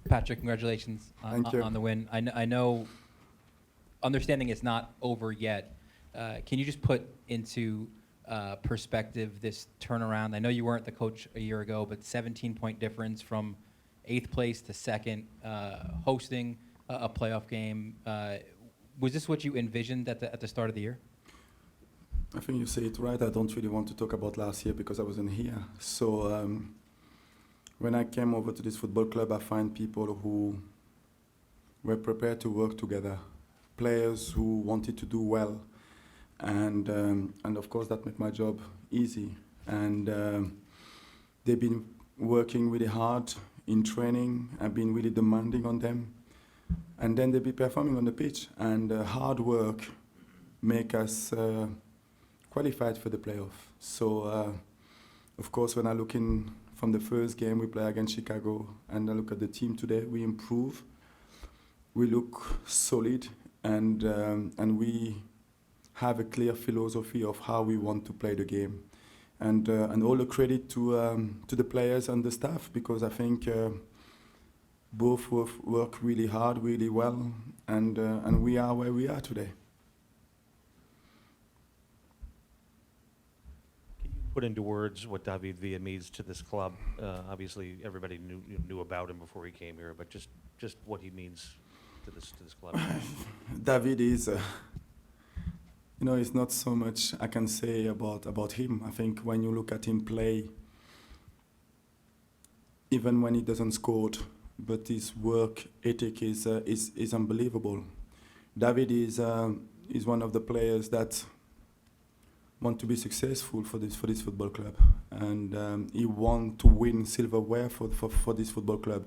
Patrick, congratulations Thank you. on the win. I know understanding it's not over yet. Can you just put into perspective this turnaround? I know you weren't the coach a year ago, but 17-point difference from 8th place to 2nd, hosting a playoff game. Was this what you envisioned at the start of the year? I think you say it right. I don't really want to talk about last year because I wasn't here. So when I came over to this football club, I find people who were prepared to work together, players who wanted to do well, and of course that made my job easy. And they've been working really hard in training. I've been really demanding on them, and then they'll be performing on the pitch. And hard work make us qualified for the playoff. So, of course, when I look in from the first game we play against Chicago, and I look at the team today, we improve. We look solid, and we have a clear philosophy of how we want to play the game, and all the credit to the players and the staff, because I think both work really hard, really well, and we are where we are today. Put into words what David Villa means to this club. Obviously, everybody knew about him before he came here, but just what he means to this club. David is, it's not so much I can say about him. I think when you look at him play, even when he doesn't score, but his work ethic is unbelievable. David is one of the players that want to be successful for this football club, and he want to win silverware for this football club.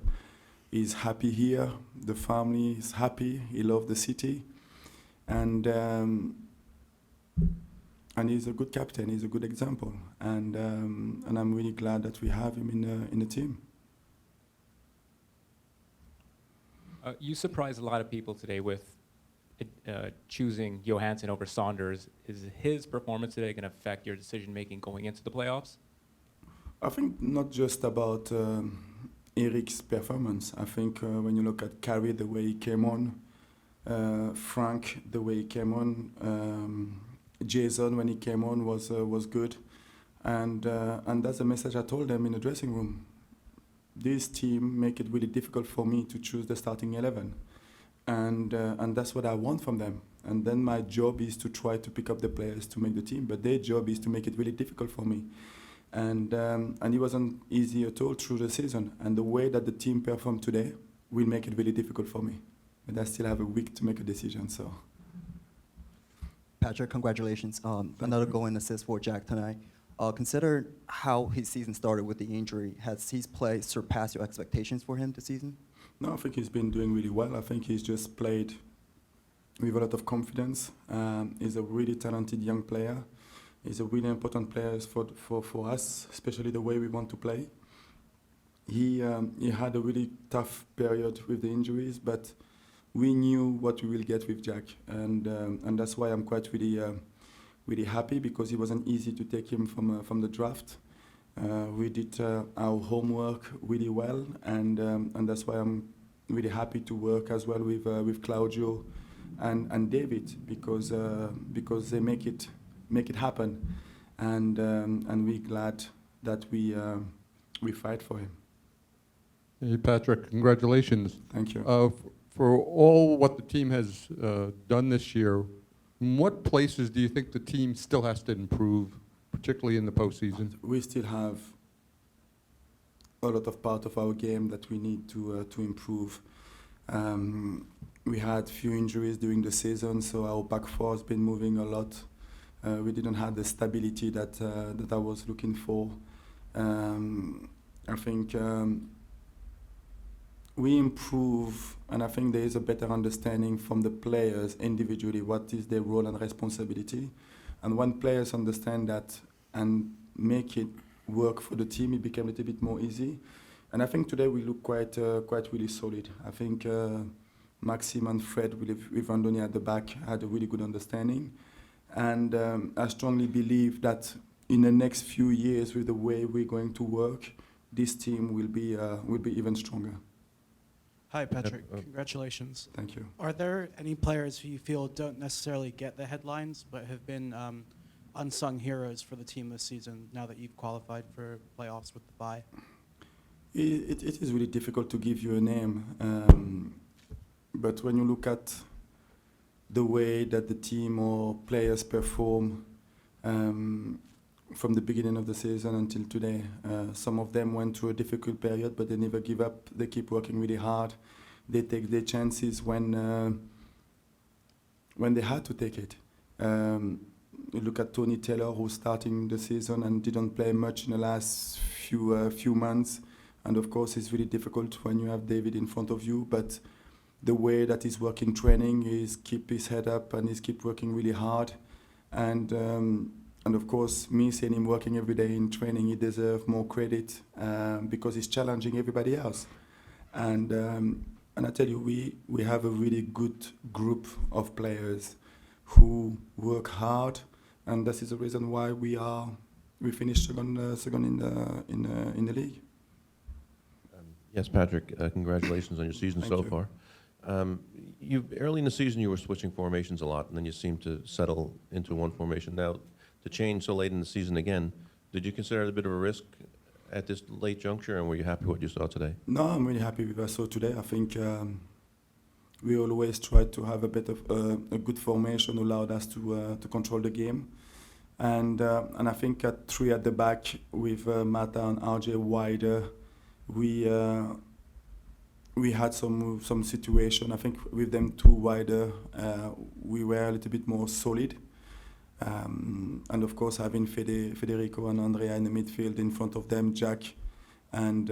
He's happy here. The family is happy. He loves the city, and he's a good captain. He's a good example, and I'm really glad that we have him in the team. You surprised a lot of people today with choosing Johansson over Saunders. Is his performance today going to affect your decision-making going into the playoffs? I think not just about Eric's performance. I think when you look at Carey, the way he came on, Frank, the way he came on, Jason, when he came on, was good. And that's the message I told them in the dressing room. This team make it really difficult for me to choose the starting 11. And that's what I want from them. And then my job is to try to pick up the players to make the team, but their job is to make it really difficult for me. And it wasn't easy at all through the season. And the way that the team performed today will make it really difficult for me. But I still have a week to make a decision. So, Patrick, congratulations. Another goal and assist for Jack tonight. Consider how his season started with the injury. Has his play surpassed your expectations for him this season? No, I think he's been doing really well. I think he's just played with a lot of confidence. He's a really talented young player. He's a really important player for us, especially the way we want to play. He had a really tough period with the injuries, but we knew what we will get with Jack, and that's why I'm quite really happy, because it wasn't easy to take him from the draft. We did our homework really well, and that's why I'm really happy to work as well with Claudio and David, because they make it happen, and we're glad that we fight for him. Hey, Patrick, congratulations. Thank you. For all what the team has done this year, in what places do you think the team still has to improve, particularly in the postseason? We still have a lot of part of our game that we need to improve. We had few injuries during the season, so our back four has been moving a lot. We didn't have the stability that I was looking for. I think we improve, and I think there is a better understanding from the players individually what is their role and responsibility. And when players understand that and make it work for the team, it became a little bit more easy. And I think today we look quite really solid. I think Maxime and Fred with Andoni at the back had a really good understanding. And I strongly believe that in the next few years, with the way we're going to work, this team will be even stronger. Hi, Patrick. uh, Congratulations. Thank you. Are there any players who you feel don't necessarily get the headlines but have been unsung heroes for the team this season now that you've qualified for playoffs with the bye? It is really difficult to give you a name, but when you look at the way that the team or players perform from the beginning of the season until today, some of them went through a difficult period, but they never give up. They keep working really hard. They take their chances when they had to take it. You look at Tony Taylor, who's starting the season and didn't play much in the last few months. And of course, it's really difficult when you have David in front of you. But the way that he's working training is keep his head up and he's keep working really hard. And of course, me seeing him working every day in training, he deserves more credit because he's challenging everybody else. And I tell you, we have a really good group of players who work hard, and this is the reason why we finished second in the league. Yes, Patrick, congratulations on your season Thank so you. far. Early in the season, you were switching formations a lot, and then you seemed to settle into one formation. Now, to change so late in the season again, did you consider it a bit of a risk at this late juncture, and were you happy with what you saw today? No, I'm really happy with what I saw today. I think we always try to have a bit of a good formation, allowed us to control the game. And I think at three at the back with Mata and RJ wider, we had some situation. I think with them two wider, we were a little bit more solid. And of course, having Federico and Andrea in the midfield in front of them, Jack and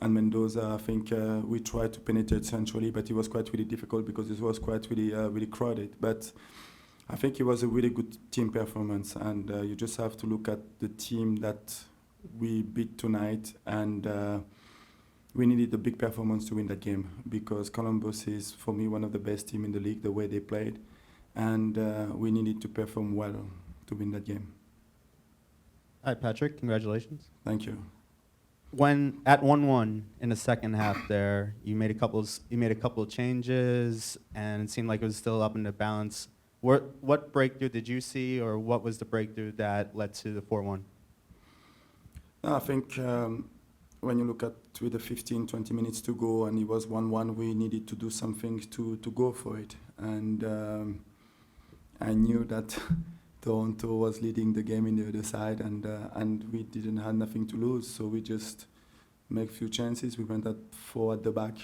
Mendoza, I think we tried to penetrate centrally, but it was quite really difficult because it was quite really crowded. But I think it was a really good team performance, and you just have to look at the team that we beat tonight, and we needed a big performance to win that game because Columbus is, for me, one of the best teams in the league, the way they played, and we needed to perform well to win that game. Hi, Patrick. Congratulations. Thank you. When at 1-1 in the second half, there you made a couple of changes, and it seemed like it was still up in the balance. What breakthrough did you see, or what was the breakthrough that led to the 4-1? I think when you look at with the 15, 20 minutes to go and it was 1-1, we needed to do something to go for it. And I knew that Toronto was leading the game in the other side, and we didn't have nothing to lose, so we just make a few chances. We went at 4 at the back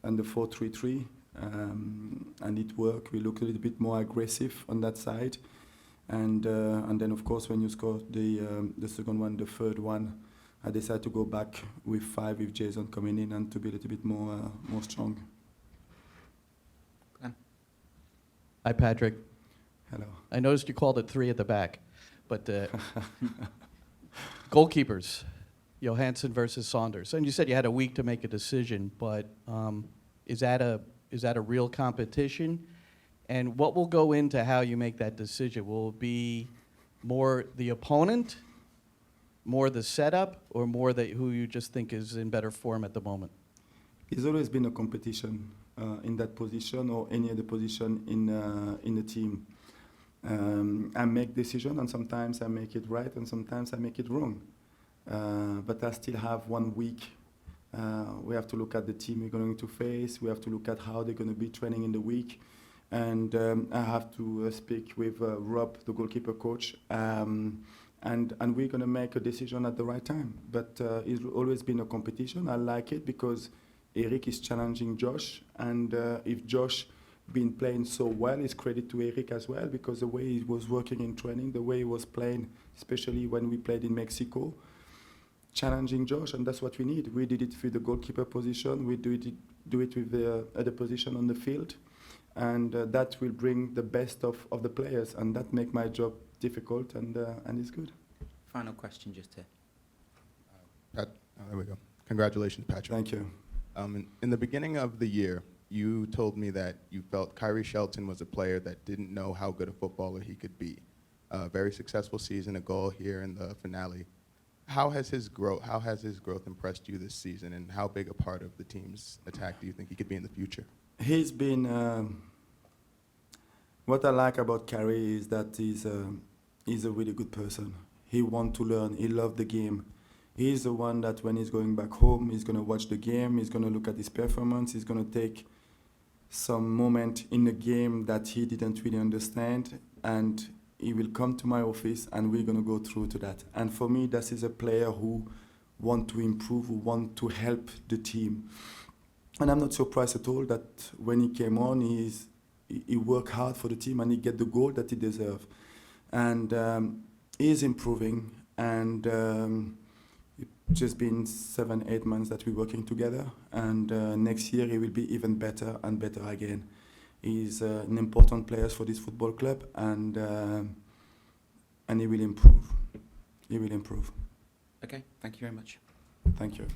and the 4-3-3, and it worked. We looked a little bit more aggressive on that side. And then, of course, when you score the second one, the third one, I decided to go back with 5 with Jason coming in and to be a little bit more strong. Hi, Patrick. Hello. I noticed you called it 3 at the back, but goalkeepers, Johansson versus Saunders, and you said you had a week to make a decision, but is that a real competition? And what will go into how you make that decision? Will it be more the opponent, more the setup, or more who you just think is in better form at the moment? It's always been a competition in that position or any other position in the team. I make decisions, and sometimes I make it right, and sometimes I make it wrong. But I still have 1 week. We have to look at the team we're going to face. We have to look at how they're going to be training in the week. And I have to speak with Rob, the goalkeeper coach, and we're going to make a decision at the right time. But it's always been a competition. I like it because Eric is challenging Josh, and if Josh been playing so well, it's credit to Eric as well, because the way he was working in training, the way he was playing, especially when we played in Mexico, challenging Josh, and that's what we need. We did it with the goalkeeper position. We do it with the other position on the field. And that will bring the best of the players, and that make my job difficult, and it's good. Final question just here. There we go. Congratulations, Patrick. Thank you. In the beginning of the year, you told me that you felt Kyrie Shelton was a player that didn't know how good a footballer he could be. Very successful season, a goal here in the finale. How has his growth impressed you this season, and how big a part of the team's attack do you think he could be in the future? He's been. What I like about Carey is that he's a really good person. He wants to learn. He loves the game. He's the one that when he's going back home, he's going to watch the game. He's going to look at his performance. He's going to take some moment in the game that he didn't really understand, and he will come to my office and we're going to go through to that. And for me, this is a player who want to improve, who want to help the team. And I'm not surprised at all that when he came on, he worked hard for the team and he get the goal that he deserves. And he's improving, and it's just been 7-8 months that we're working together, and next year he will be even better and better again. He's an important player for this football club, and he will improve. He will improve. Okay, thank you very much. Thank you.